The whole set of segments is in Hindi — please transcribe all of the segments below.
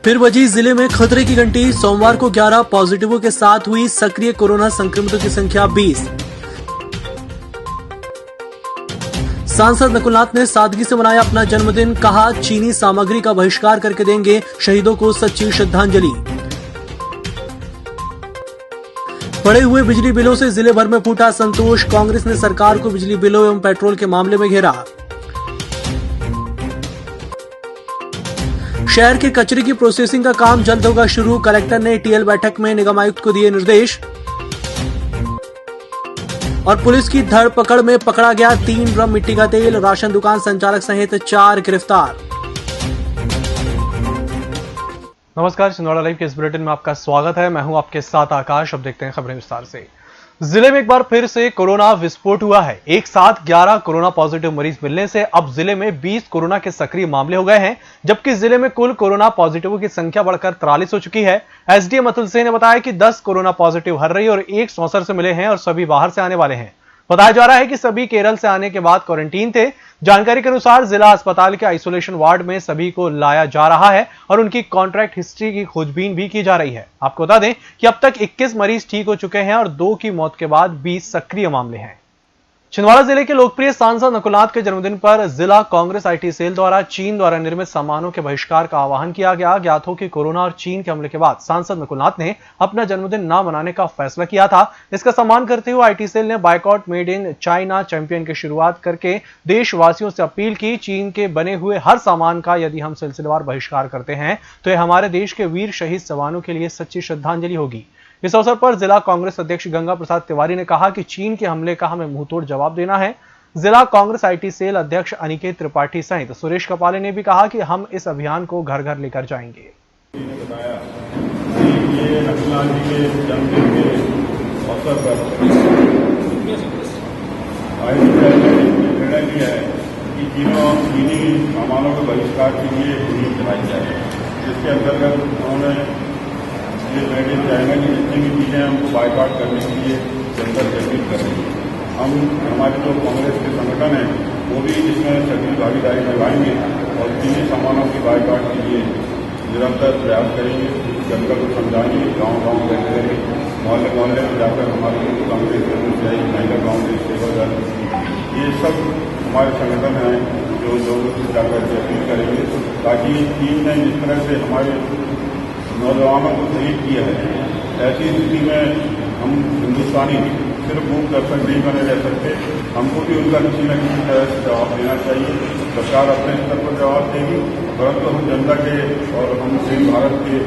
फिर बजी जिले में खतरे की घंटी। सोमवार को 11 पॉजिटिवों के साथ हुई सक्रिय कोरोना संक्रमितों की संख्या 20। सांसद नकुलनाथ ने सादगी से मनाया अपना जन्मदिन। कहा, चीनी सामग्री का बहिष्कार करके देंगे शहीदों को सच्ची श्रद्धांजलि। बढ़े हुए बिजली बिलों से जिले भर में फूटा संतोष। कांग्रेस ने सरकार को बिजली बिलों एवं पेट्रोल के मामले में घेरा। शहर के कचरे की प्रोसेसिंग का काम जल्द होगा शुरू। कलेक्टर ने टीएल बैठक में निगम आयुक्त को दिए निर्देश। और पुलिस की धरपकड़ में पकड़ा गया 3 ड्रम मिट्टी का तेल। राशन दुकान संचालक सहित 4 गिरफ्तार। नमस्कार, छिंदवाड़ा लाइव के इस बुलेटिन में आपका स्वागत है। मैं हूं आपके साथ आकाश। अब देखते हैं खबरें विस्तार से। जिले में एक बार फिर से कोरोना विस्फोट हुआ है। एक साथ 11 कोरोना पॉजिटिव मरीज मिलने से अब जिले में 20 कोरोना के सक्रिय मामले हो गए हैं, जबकि जिले में कुल कोरोना पॉजिटिवों की संख्या बढ़कर 43 हो चुकी है। एसडीएम अतुल सिंह ने बताया कि 10 कोरोना पॉजिटिव हर्रई और 1 सौंसर से मिले हैं और सभी बाहर से आने वाले हैं। बताया जा रहा है कि सभी केरल से आने के बाद क्वारंटीन थे। जानकारी के अनुसार जिला अस्पताल के आइसोलेशन वार्ड में सभी को लाया जा रहा है और उनकी कॉन्ट्रैक्ट हिस्ट्री की खोजबीन भी की जा रही है। आपको बता दें कि अब तक 21 मरीज ठीक हो चुके हैं और 2 की मौत के बाद 20 सक्रिय मामले हैं। छिंदवाड़ा जिले के लोकप्रिय सांसद नकुलनाथ के जन्मदिन पर जिला कांग्रेस आईटी सेल द्वारा चीन द्वारा निर्मित सामानों के बहिष्कार का आह्वान किया गया। ज्ञात हो कि कोरोना और चीन के हमले के बाद सांसद नकुलनाथ ने अपना जन्मदिन न मनाने का फैसला किया था। इसका सम्मान करते हुए आईटी सेल ने boycott made in China champion की शुरुआत करके देशवासियों से अपील की, चीन के बने हुए हर सामान का यदि हम सिलसिलेवार बहिष्कार करते हैं तो यह हमारे देश के वीर शहीद जवानों के लिए सच्ची श्रद्धांजलि होगी। इस अवसर पर जिला कांग्रेस अध्यक्ष गंगा प्रसाद तिवारी ने कहा कि चीन के हमले का हमें मुंहतोड़ जवाब देना है। जिला कांग्रेस आईटी सेल अध्यक्ष अनिकेत त्रिपाठी सहित सुरेश कपाले ने भी कहा कि हम इस अभियान को घर घर लेकर जाएंगे। चीनी सामानों के बहिष्कार के लिए मुहिम चलाई जाए, जिसके अंतर्गत उन्होंने मेड इन चाइना की जितनी भी चीजें हमको बायकॉट करने के लिए जनता से अपील कर रही है। हम हमारे जो कांग्रेस के संगठन हैं वो भी इसमें सक्रिय भागीदारी निभाएंगे और चीनी सामानों की बायकॉट के लिए निरंतर प्रयास करेंगे। जनता को समझाएंगे, गाँव बैठे रहेंगे, मोहल्ले मोहल्ले में जाकर हमारे कांग्रेस महिला कांग्रेस सेवा दल ये सब हमारे संगठन हैं जो लोगों से जाकर अपील करेंगे, ताकि चीन ने जिस तरह से हमारे नौजवानों को शहीद किया है, ऐसी स्थिति में हम हिंदुस्तानी सिर्फ मुंह दर्शक नहीं बने रह सकते। हमको भी उनका किसी न किसी तरह से जवाब देना चाहिए। सरकार अपने स्तर पर जवाब देगी, परंतु हम जनता के और हम भारत के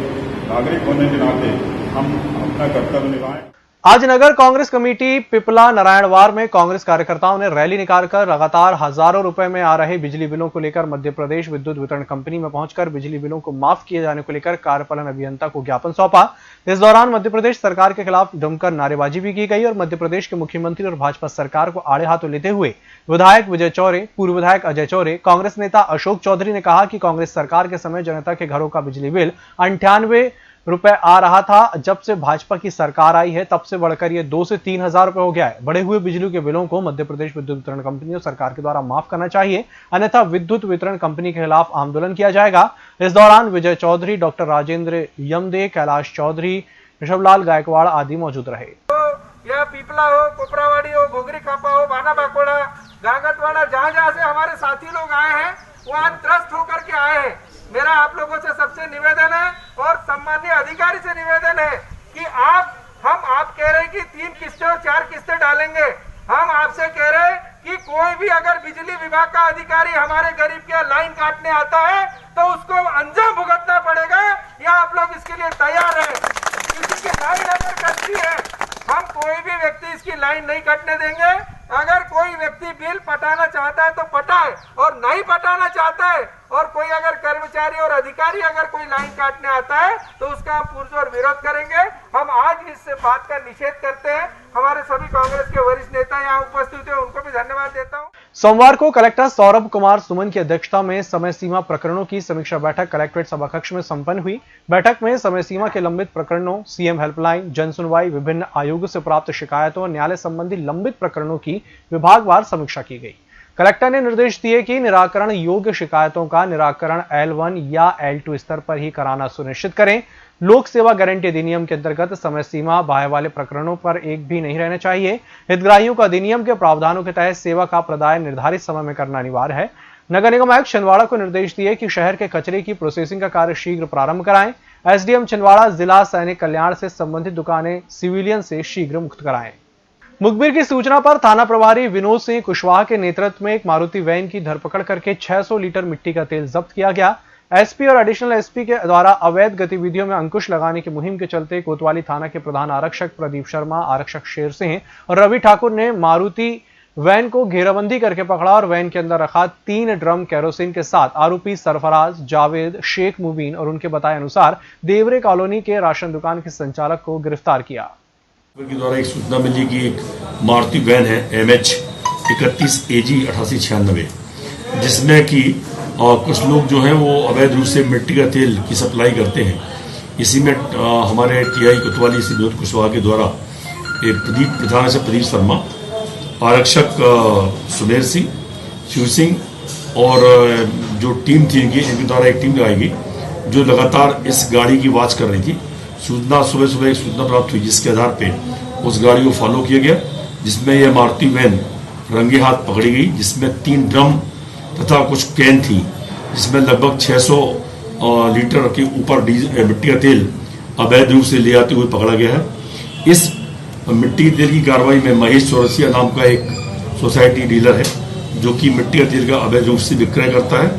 नागरिक होने के नाते हम अपना कर्तव्य निभाएं। आज नगर कांग्रेस कमेटी पिपला नारायणवार में कांग्रेस कार्यकर्ताओं ने रैली निकालकर लगातार हजारों रुपए में आ रहे बिजली बिलों को लेकर मध्य प्रदेश विद्युत वितरण कंपनी में पहुंचकर बिजली बिलों को माफ किए जाने को लेकर कार्यपालन अभियंता को ज्ञापन सौंपा। इस दौरान मध्य प्रदेश सरकार के खिलाफ जमकर नारेबाजी भी की गई और मध्य प्रदेश के मुख्यमंत्री और भाजपा सरकार को आड़े हाथों लेते हुए विधायक विजय चौरे, पूर्व विधायक अजय चौरे, कांग्रेस नेता अशोक चौधरी ने कहा कि कांग्रेस सरकार के समय जनता के घरों का बिजली बिल 98 रुपए आ रहा था। जब से भाजपा की सरकार आई है तब से बढ़कर ये 2 से 3 हजार रुपए हो गया है। बढ़े हुए बिजली के बिलों को मध्य प्रदेश विद्युत वितरण कंपनी और सरकार के द्वारा माफ करना चाहिए, अन्यथा विद्युत वितरण कंपनी के खिलाफ आंदोलन किया जाएगा। इस दौरान विजय चौधरी, डॉक्टर राजेंद्र यमदे, कैलाश चौधरी, ऋषभलाल गायकवाड़ आदि मौजूद रहे। या पीपला हो, कोपरावाड़ी हो, घोगरी खापा हो, बाना बाकोड़ा, गागतवाड़ा, जहां से हमारे साथी लोग आए हैं वहां त्रस्त होकर के आए हैं। मेरा आप लोगों से सबसे निवेदन है और सम्मानीय अधिकारी से निवेदन है कि आप कह रहे हैं कि 3 किस्तें और 4 किस्तें डालेंगे। हम आपसे कह रहे हैं कि कोई भी अगर बिजली विभाग का अधिकारी हमारे गरीब के लाइन काटने आता है तो उसको अंजाम भुगतना पड़ेगा, या आप लोग इसके लिए तैयार हैं? किसी की लाइन अगर कटती है, हम कोई भी व्यक्ति इसकी लाइन नहीं कटने देंगे। अगर कोई व्यक्ति बिल पटाना चाहता है तो पटाए, और नहीं पटाना चाहता है और कोई अगर कर्मचारी और अधिकारी अगर कोई लाइन काटने आता है तो उसका हम पुरजोर विरोध करेंगे। हम आज इस बात का निषेध करते हैं। हमारे सभी कांग्रेस के वरिष्ठ नेता यहाँ उपस्थित हैं, उनको भी धन्यवाद देता हूँ। सोमवार को कलेक्टर सौरभ कुमार सुमन की अध्यक्षता में समय सीमा प्रकरणों की समीक्षा बैठक कलेक्ट्रेट सभाकक्ष में संपन्न हुई। बैठक में समय सीमा के लंबित प्रकरणों, सीएम हेल्पलाइन, जन सुनवाई, विभिन्न आयोगों से प्राप्त शिकायतों और न्यायालय संबंधी लंबित प्रकरणों की विभागवार समीक्षा की गई। कलेक्टर ने निर्देश दिए कि निराकरण योग्य शिकायतों का निराकरण L1 या L2 स्तर पर ही कराना सुनिश्चित करें। लोक सेवा गारंटी अधिनियम के अंतर्गत समय सीमा बाह्य वाले प्रकरणों पर एक भी नहीं रहने चाहिए। हितग्राहियों को अधिनियम के प्रावधानों के तहत सेवा का प्रदाय निर्धारित समय में करना अनिवार्य है। नगर निगम आयुक्त छिंदवाड़ा को निर्देश दिए कि शहर के कचरे की प्रोसेसिंग का कार्य शीघ्र प्रारंभ कराएं। एसडीएम छिंदवाड़ा जिला सैनिक कल्याण से संबंधित दुकानें सिविलियन से शीघ्र मुक्त कराएं। मुखबिर की सूचना पर थाना प्रभारी विनोद सिंह कुशवाहा के नेतृत्व में एक मारुति वैन की धरपकड़ करके 600 लीटर मिट्टी का तेल जब्त किया गया। एसपी और एडिशनल एसपी के द्वारा अवैध गतिविधियों में अंकुश लगाने की मुहिम के चलते कोतवाली थाना के प्रधान आरक्षक प्रदीप शर्मा, आरक्षक शेर सिंह और रवि ठाकुर ने मारुति वैन को घेराबंदी करके पकड़ा और वैन के अंदर रखा 3 ड्रम केरोसिन के साथ आरोपी सरफराज, जावेद, शेख मुबीन और उनके बताए अनुसार देवरे कॉलोनी के राशन दुकान के संचालक को गिरफ्तार किया। के द्वारा एक सूचना मिली कि एक मारुति वैन है MH 31 AG 8896 जिसमें कि कुछ लोग जो हैं वो अवैध रूप से मिट्टी का तेल की सप्लाई करते हैं। इसी में हमारे TI कोतवाली से विनोद कुशवाहा के द्वारा एक प्रधान से प्रदीप शर्मा, आरक्षक सुमेर सिंह, शिव सिंह और जो टीम थी इनके द्वारा एक टीम लगाई गई जो लगातार इस गाड़ी की वॉच कर रही थी। सुबह एक सूचना प्राप्त हुई जिसके आधार पे उस गाड़ी को फॉलो किया गया, जिसमें यह मारुति वैन रंगे हाथ पकड़ी गई, जिसमें 3 ड्रम तथा कुछ कैन थी, जिसमें लगभग 600 लीटर के ऊपर मिट्टी का तेल अवैध रूप से ले आते हुए पकड़ा गया है। इस मिट्टी के तेल की कार्रवाई में महेश चौरसिया नाम का एक सोसाइटी डीलर है जो कि मिट्टी का तेल का अवैध रूप से विक्रय करता है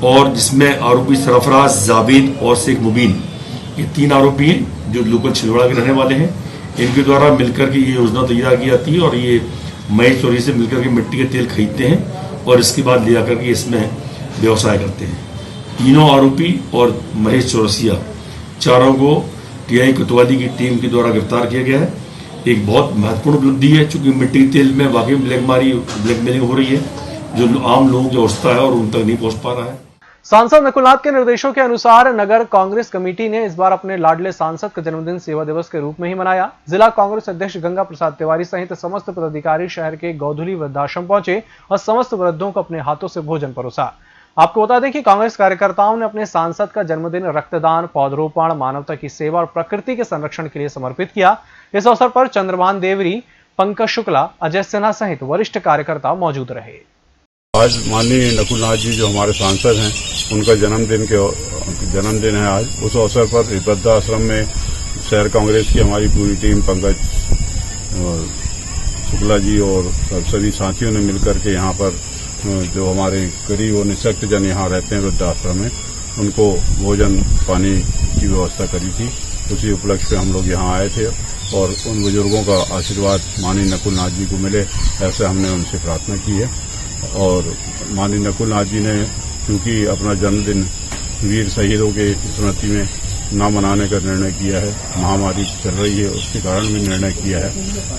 और जिसमें आरोपी सरफराज, जावेद और शेख मुबीन ये 3 आरोपी हैं जो लोकल छिंदवाड़ा के रहने वाले हैं। इनके द्वारा मिलकर के ये योजना तैयार की जाती है और ये महेश चौरसिया से मिलकर के मिट्टी के तेल खरीदते हैं और इसके बाद ले जाकर के इसमें व्यवसाय करते हैं। तीनों आरोपी और महेश चौरसिया चारों को TI कोतवाली की टीम के द्वारा गिरफ्तार किया गया है। एक बहुत महत्वपूर्ण उपलब्धि है क्योंकि मिट्टी के तेल में वाकई ब्लैकमेलिंग हो रही है जो आम लोगों की अवस्था है और उन तक नहीं पहुंच पा रहा है। सांसद नकुलनाथ के निर्देशों के अनुसार नगर कांग्रेस कमेटी ने इस बार अपने लाडले सांसद का जन्मदिन सेवा दिवस के रूप में ही मनाया। जिला कांग्रेस अध्यक्ष गंगा प्रसाद तिवारी सहित समस्त पदाधिकारी शहर के गौधुली वृद्धाश्रम पहुंचे और समस्त वृद्धों को अपने हाथों से भोजन परोसा। आपको बता दें कि कांग्रेस कार्यकर्ताओं ने अपने सांसद का जन्मदिन रक्तदान, पौधरोपण, मानवता की सेवा और प्रकृति के संरक्षण के लिए समर्पित किया। इस अवसर पर चंद्रभान देवरी, पंकज शुक्ला, अजय सिन्हा सहित वरिष्ठ कार्यकर्ता मौजूद रहे। आज माननीय नकुलनाथ जी जो हमारे सांसद हैं उनका जन्मदिन है आज। उस अवसर पर वृद्धाश्रम में शहर कांग्रेस की हमारी पूरी टीम, पंकज शुक्ला जी और सभी साथियों ने मिलकर के यहाँ पर जो हमारे गरीब और निःशक्त जन यहाँ रहते हैं वृद्धाश्रम में उनको भोजन पानी की व्यवस्था करी थी। उसी उपलक्ष्य में हम लोग यहाँ आए थे और उन बुजुर्गों का आशीर्वाद माननीय नकुलनाथ जी को मिले ऐसे हमने उनसे प्रार्थना की है। और माननीय नकुलनाथ जी ने चूंकि अपना जन्मदिन वीर शहीदों के स्मृति में न मनाने का निर्णय किया है, महामारी चल रही है उसके कारण भी निर्णय किया है,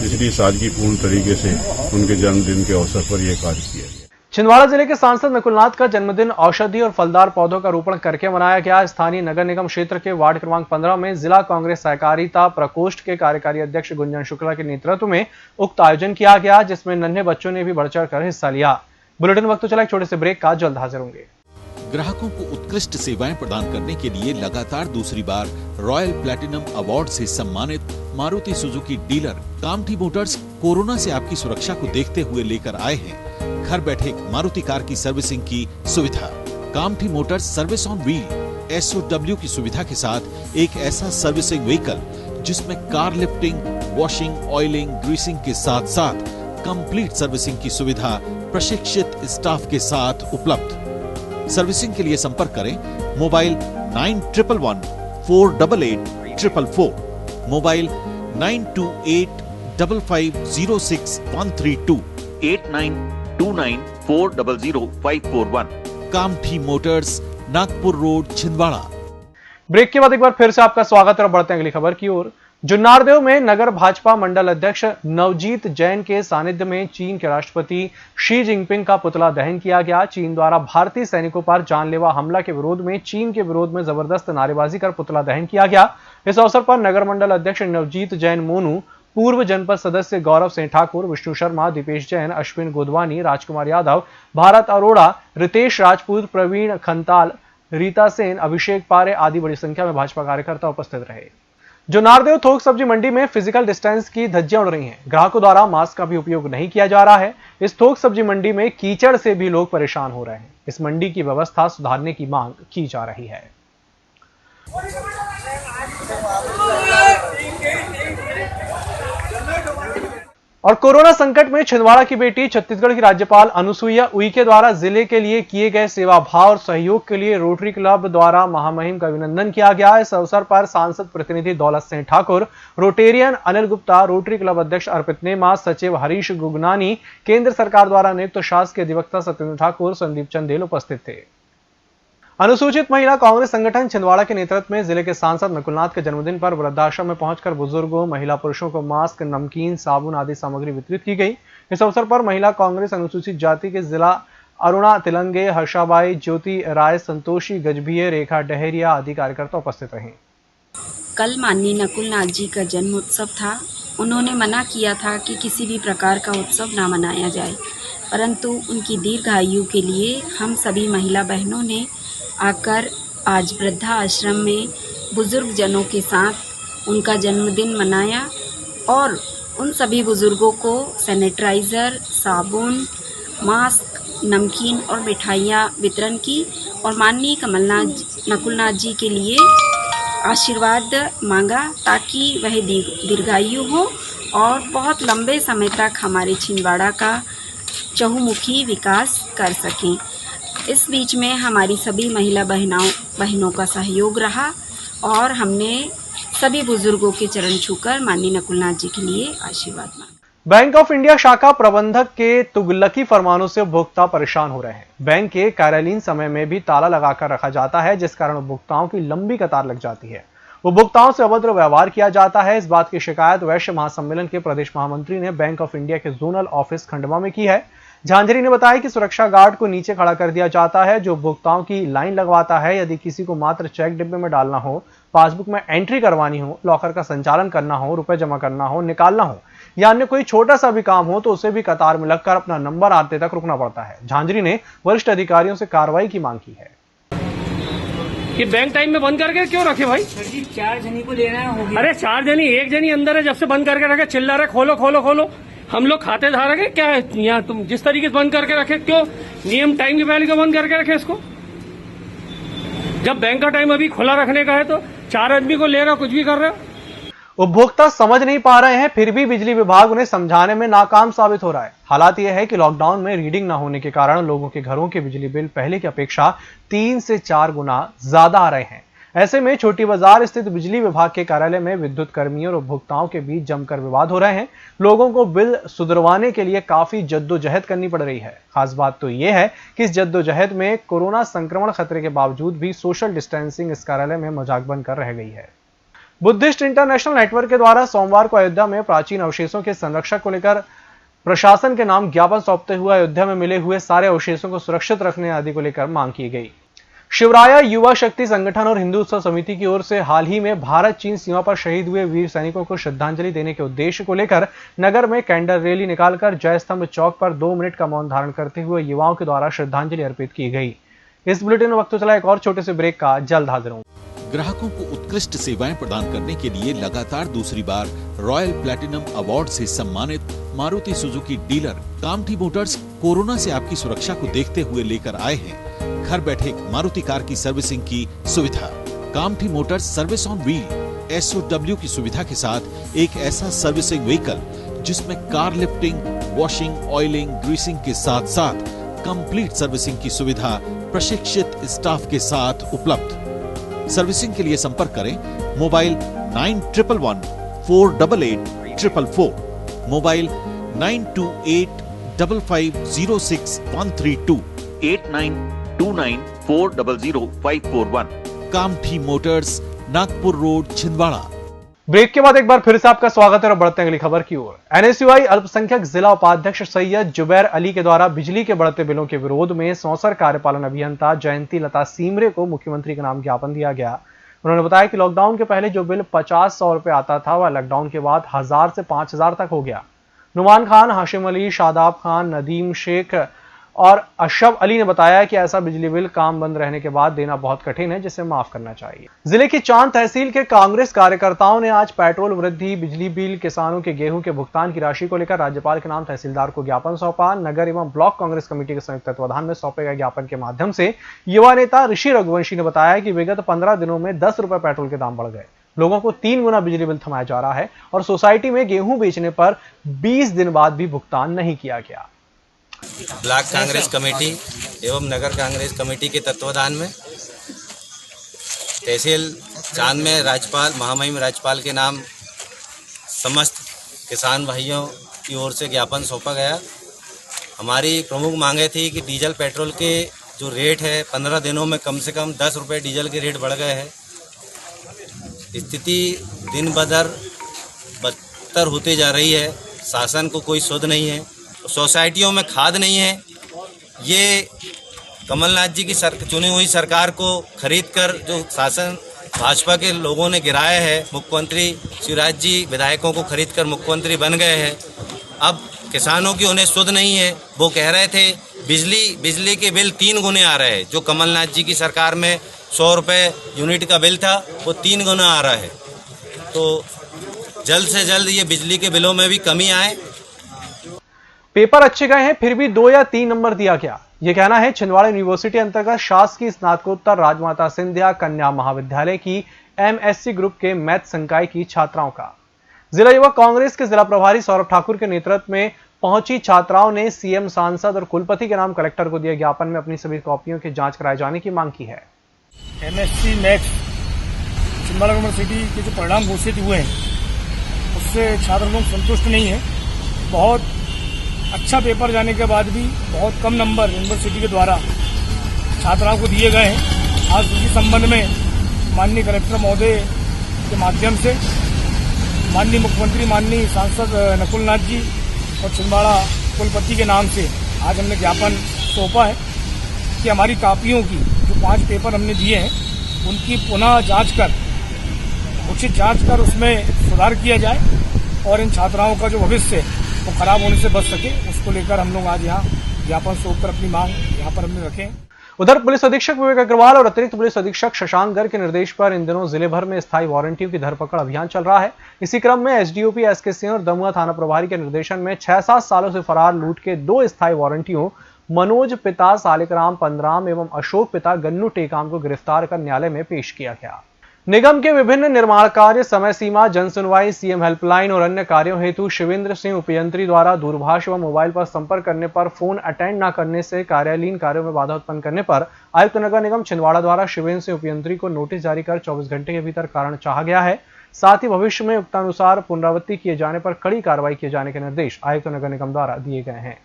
इसलिए सादगीपूर्ण तरीके से उनके जन्मदिन के अवसर पर यह कार्य किया गया। छिंदवाड़ा जिले के सांसद नकुलनाथ का जन्मदिन औषधि और फलदार पौधों का रोपण करके मनाया गया। स्थानीय नगर निगम क्षेत्र के वार्ड क्रमांक 15 में जिला कांग्रेस सहकारिता प्रकोष्ठ के कार्यकारी अध्यक्ष गुंजन शुक्ला के नेतृत्व में उक्त आयोजन किया गया, जिसमें नन्हे बच्चों ने भी बढ़ चढ़कर हिस्सा लिया। बुलेटिन वक्त चला एक छोटे से ब्रेक का, जल्द हाजिर होंगे। ग्राहकों को उत्कृष्ट सेवाएं प्रदान करने के लिए लगातार दूसरी बार रॉयल प्लैटिनम अवार्ड से सम्मानित Maruti Suzuki dealer Kamthi Motors corona से आपकी सुरक्षा को देखते हुए लेकर आए हैं घर बैठे मारुति कार की सर्विसिंग की सुविधा। Kamthi Motors service on wheel SOW की सुविधा के साथ एक ऐसा सर्विसिंग व्हीकल जिसमें car lifting, washing, oiling, greasing के साथ साथ कंप्लीट सर्विसिंग की सुविधा प्रशिक्षित स्टाफ के साथ उपलब्ध। सर्विसिंग के लिए संपर्क करें mobile 9111 488 444, mobile 9285506132, 8929400541। Kamthi motors, Nagpur road, Chhindwara. Break के बाद एक बार फिर से आपका स्वागत है और बढ़ते हैं अगली खबर की ओर। जुन्नारदेव में नगर भाजपा मंडल अध्यक्ष नवजीत जैन के सानिध्य में चीन के राष्ट्रपति शी जिनपिंग का पुतला दहन किया गया। चीन द्वारा भारतीय सैनिकों पर जानलेवा हमला के विरोध में चीन के विरोध में जबरदस्त नारेबाजी कर पुतला दहन किया गया। इस अवसर पर नगर मंडल अध्यक्ष नवजीत जैन मोनू, पूर्व जनपद सदस्य गौरव सिंह ठाकुर, विष्णु शर्मा, दीपेश जैन, अश्विन गोदवानी, राजकुमार यादव, भारत अरोड़ा, रितेश राजपूत, प्रवीण खंताल, रीता सेन, अभिषेक पारे आदि बड़ी संख्या में भाजपा कार्यकर्ता उपस्थित रहे। जो नारदेव थोक सब्जी मंडी में फिजिकल डिस्टेंस की धज्जियां उड़ रही हैं। ग्राहकों द्वारा मास्क का भी उपयोग नहीं किया जा रहा है। इस थोक सब्जी मंडी में कीचड़ से भी लोग परेशान हो रहे हैं। इस मंडी की व्यवस्था सुधारने की मांग की जा रही है। और कोरोना संकट में छिंदवाड़ा की बेटी छत्तीसगढ़ की राज्यपाल अनुसुईया उइके द्वारा जिले के लिए किए गए सेवा भाव और सहयोग के लिए रोटरी क्लब द्वारा महामहिम का अभिनंदन किया गया। इस अवसर पर सांसद प्रतिनिधि Daulat Singh Thakur, Rotarian Anil Gupta, rotary club अध्यक्ष अर्पित नेमा, सचिव हरीश गुगनानी, केंद्र सरकार द्वारा नियुक्त शासकीय अधिवक्ता सत्येंद्र ठाकुर, संदीप चंदेल उपस्थित थे। अनुसूचित महिला कांग्रेस संगठन छिंदवाड़ा के नेतृत्व में जिले के सांसद नकुलनाथ के जन्मदिन पर वृद्धाश्रम में पहुंचकर बुजुर्गों, महिला पुरुषों को मास्क, नमकीन, साबुन आदि सामग्री वितरित की गई। इस अवसर पर महिला कांग्रेस अनुसूचित जाति के जिला अरुणा तिलंगे, हर्षाबाई, ज्योति राय, संतोषी गजभिये, रेखा डहेरिया आदि कार्यकर्ता उपस्थित रहे। कल माननीय नकुलनाथ जी का जन्म उत्सव था। उन्होंने मना किया था कि किसी भी प्रकार का उत्सव ना मनाया जाए, परंतु उनकी दीर्घायु के लिए हम सभी महिला बहनों ने आकर आज वृद्धा आश्रम में बुजुर्ग जनों के साथ उनका जन्मदिन मनाया और उन सभी बुजुर्गों को सैनिटाइज़र, साबुन, मास्क, नमकीन और मिठाइयाँ वितरण की और माननीय नकुलनाथ जी के लिए आशीर्वाद मांगा ताकि वह दीर्घायु हो और बहुत लंबे समय तक हमारे छिंदवाड़ा का चहुमुखी विकास कर सकें। इस बीच में हमारी सभी महिला बहनों का सहयोग रहा और हमने सभी बुजुर्गों के चरण छूकर माननीय नकुलनाथ जी के लिए आशीर्वाद मांगा। बैंक ऑफ इंडिया शाखा प्रबंधक के तुगलकी फरमानों से उपभोक्ता परेशान हो रहे हैं। बैंक के कार्यालयीन समय में भी ताला लगाकर रखा जाता है, जिस कारण उपभोक्ताओं की लंबी कतार लग जाती है। उपभोक्ताओं से अभद्र व्यवहार किया जाता है। इस बात की शिकायत वैश्य महासम्मेलन के प्रदेश महामंत्री ने बैंक ऑफ इंडिया के जोनल ऑफिस खंडवा में की है। झांझरी ने बताया कि सुरक्षा गार्ड को नीचे खड़ा कर दिया जाता है, जो उपभोक्ताओं की लाइन लगवाता है। यदि किसी को मात्र चेक डिब्बे में डालना हो, पासबुक में एंट्री करवानी हो, लॉकर का संचालन करना हो, रुपए जमा करना हो, निकालना हो या अन्य कोई छोटा सा भी काम हो तो उसे भी कतार में लगकर अपना नंबर आते तक रुकना पड़ता है। झांझरी ने वरिष्ठ अधिकारियों से कार्रवाई की मांग की है। कि बैंक टाइम में बंद करके क्यों रखे भाई? 4 जनी को लेना होगी। अरे 4 जनी, 1 जनी अंदर है, जब से बंद करके रखे चिल्ला रहे खोलो खोलो खोलो। हम लोग खाते धारक है क्या है यहाँ? तुम जिस तरीके से बंद करके रखे, क्यों नियम टाइम के पहले क्यों बंद करके रखे इसको? जब बैंक का टाइम अभी खुला रखने का है तो 4 आदमी को लेगा, कुछ भी कर रहे हो। उपभोक्ता समझ नहीं पा रहे हैं, फिर भी बिजली विभाग उन्हें समझाने में नाकाम साबित हो रहा है। हालात यह है कि लॉकडाउन में रीडिंग न होने के कारण लोगों के घरों के बिजली बिल पहले की अपेक्षा 3 से 4 गुना ज्यादा आ रहे हैं। ऐसे में छोटी बाजार स्थित बिजली विभाग के कार्यालय में विद्युत कर्मियों और उपभोक्ताओं के बीच जमकर विवाद हो रहे हैं। लोगों को बिल सुधरवाने के लिए काफी जद्दोजहद करनी पड़ रही है। खास बात तो यह है कि इस जद्दोजहद में कोरोना संक्रमण खतरे के बावजूद भी सोशल डिस्टेंसिंग इस कार्यालय में मजाक बनकर रह गई है। बुद्धिस्ट इंटरनेशनल नेटवर्क के द्वारा सोमवार को अयोध्या में प्राचीन अवशेषों के संरक्षण को लेकर प्रशासन के नाम ज्ञापन सौंपते हुए अयोध्या में मिले हुए सारे अवशेषों को सुरक्षित रखने आदि को लेकर मांग की गई। शिवराया युवा शक्ति संगठन और हिंदू उत्सव समिति की ओर से हाल ही में भारत चीन सीमा पर शहीद हुए वीर सैनिकों को श्रद्धांजलि देने के उद्देश्य को लेकर नगर में कैंडल रैली निकालकर जय स्तंभ चौक पर 2 मिनट का मौन धारण करते हुए युवाओं के द्वारा श्रद्धांजलि अर्पित की गई। इस बुलेटिन में वक्त चला एक और छोटे से ब्रेक का, जल्द हाजिर हूं। ग्राहकों को उत्कृष्ट सेवाएं प्रदान करने के लिए लगातार दूसरी बार रॉयल प्लैटिनम अवार्ड से सम्मानित Maruti Suzuki dealer Kamthi Motors corona से आपकी सुरक्षा को देखते हुए लेकर आए हैं घर बैठे मारुति कार की सर्विसिंग की सुविधा। Kamthi Motors service on wheel SOW की सुविधा के साथ एक ऐसा सर्विसिंग व्हीकल जिसमें car lifting, washing, oiling, greasing के साथ साथ कंप्लीट सर्विसिंग की सुविधा प्रशिक्षित स्टाफ के साथ उपलब्ध। सर्विसिंग के लिए संपर्क करें mobile 9111 488 444, mobile 9285506132, 8929400541। Kamthi motors, Nagpur road, Chhindwara. Break के बाद एक बार फिर से आपका स्वागत है और बढ़ते हैं अगली खबर की ओर। NSUI अल्पसंख्यक जिला उपाध्यक्ष सैयद जुबैर अली के द्वारा बिजली के बढ़ते बिलों के विरोध में सौंसर कार्यपालन अभियंता जयंती लता सीमरे को मुख्यमंत्री के नाम ज्ञापन दिया गया। उन्होंने बताया कि लॉकडाउन के पहले जो बिल 50-100 रुपए आता था वह लॉकडाउन के बाद 1000 से 5000 तक हो गया। नुमान खान, हाशिम अली, शादाब खान, नदीम शेख और अशरफ अली ने बताया कि ऐसा बिजली बिल काम बंद रहने के बाद देना बहुत कठिन है, जिसे माफ करना चाहिए। जिले की चांद तहसील के कांग्रेस कार्यकर्ताओं ने आज पेट्रोल वृद्धि, बिजली बिल, किसानों के गेहूं के भुगतान की राशि को लेकर राज्यपाल के नाम तहसीलदार को ज्ञापन सौंपा। नगर एवं ब्लॉक कांग्रेस कमेटी के संयुक्त तत्वाधान में सौंपे गए ज्ञापन के माध्यम से युवा नेता ऋषि रघुवंशी ने बताया कि विगत 15 दिनों में 10 रुपए पेट्रोल के दाम बढ़ गए, लोगों को 3 गुना बिजली बिल थमाया जा रहा है और सोसाइटी में गेहूं बेचने पर 20 दिन बाद भी भुगतान नहीं किया गया। ब्लॉक कांग्रेस कमेटी एवं नगर कांग्रेस कमेटी के तत्वाधान में तहसील चांद में राज्यपाल, महामहिम राज्यपाल के नाम समस्त किसान भाइयों की ओर से ज्ञापन सौंपा गया। हमारी प्रमुख मांगे थी कि डीजल पेट्रोल के जो रेट है 15 दिनों में कम से कम 10 रुपये डीजल के रेट बढ़ गए हैं। स्थिति दिन ब दिन बदतर होती जा रही है। शासन को कोई सुध नहीं है, सोसाइटियों में खाद नहीं है। ये कमलनाथ जी की चुनी हुई सरकार को खरीदकर जो शासन भाजपा के लोगों ने गिराया है, मुख्यमंत्री शिवराज जी विधायकों को खरीदकर मुख्यमंत्री बन गए हैं। अब किसानों की उन्हें सुध नहीं है। वो कह रहे थे बिजली के बिल 3 गुने आ रहे हैं। जो कमलनाथ जी की सरकार में 100 रुपये यूनिट का बिल था वो 3 गुना आ रहा है। तो जल्द से जल्द ये बिजली के बिलों में भी कमी आए। पेपर अच्छे गए हैं फिर भी 2 या 3 नंबर दिया गया, यह कहना है छिंदवाड़ा यूनिवर्सिटी अंतर्गत शासकीय स्नातकोत्तर राजमाता सिंधिया कन्या महाविद्यालय की एमएससी ग्रुप के मैथ संकाय की छात्राओं का। जिला युवक कांग्रेस के जिला प्रभारी सौरभ ठाकुर के नेतृत्व में पहुंची छात्राओं ने सीएम, सांसद और कुलपति के नाम कलेक्टर को दिए ज्ञापन में अपनी सभी कॉपियों की जांच कराए जाने की मांग की है। एमएससी मैथ्स छिंदवाड़ा यूनिवर्सिटी के जो परिणाम घोषित हुए हैं उससे छात्र लोग संतुष्ट नहीं है। बहुत अच्छा पेपर जाने के बाद भी बहुत कम नंबर यूनिवर्सिटी के द्वारा छात्राओं को दिए गए हैं। आज इसी संबंध में माननीय कलेक्टर महोदय के माध्यम से माननीय मुख्यमंत्री, माननीय सांसद नकुलनाथ जी और छिंदवाड़ा कुलपति के नाम से आज हमने ज्ञापन सौंपा है कि हमारी कापियों की जो 5 पेपर हमने दिए हैं उनकी पुनः जांच कर, उचित जांच कर उसमें सुधार किया जाए और इन छात्राओं का जो भविष्य वो खराब होने से बच सके, उसको लेकर हम लोग आज यहाँ ज्ञापन सौंपकर अपनी मांग यहाँ पर हमने रखे। उधर पुलिस अधीक्षक विवेक अग्रवाल और अतिरिक्त पुलिस अधीक्षक शशांक गर्ग के निर्देश पर इन दिनों जिले भर में स्थायी वारंटियों की धरपकड़ अभियान चल रहा है। इसी क्रम में एसडीओपी एसके सिंह और दमुआ थाना प्रभारी के निर्देशन में 6-7 सालों से फरार लूट के 2 स्थायी वारंटियों मनोज पिता सालिकराम पंदराम एवं अशोक पिता गन्नू टेकाम को गिरफ्तार कर न्यायालय में पेश किया गया। निगम के विभिन्न निर्माण कार्य, समय सीमा, जन सुनवाई, सीएम हेल्पलाइन और अन्य कार्यों हेतु शिवेंद्र सिंह उपयंत्री द्वारा दूरभाष व मोबाइल पर संपर्क करने पर फोन अटेंड न करने से कार्यालयीन कार्यों में बाधा उत्पन्न करने पर आयुक्त नगर निगम छिंदवाड़ा द्वारा शिवेंद्र सिंह उपयंत्री को नोटिस जारी कर 24 घंटे के भीतर कारण चाहा गया है। साथ ही भविष्य में उक्तानुसार पुनरावृत्ति किए जाने पर कड़ी कार्रवाई किए जाने के निर्देश आयुक्त नगर निगम द्वारा दिए गए हैं।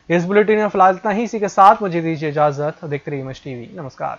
इस बुलेटिन में फिलहाल इतना ही। इसी के साथ मुझे दीजिए इजाजत। देखते रहिए एमएच टीवी। नमस्कार।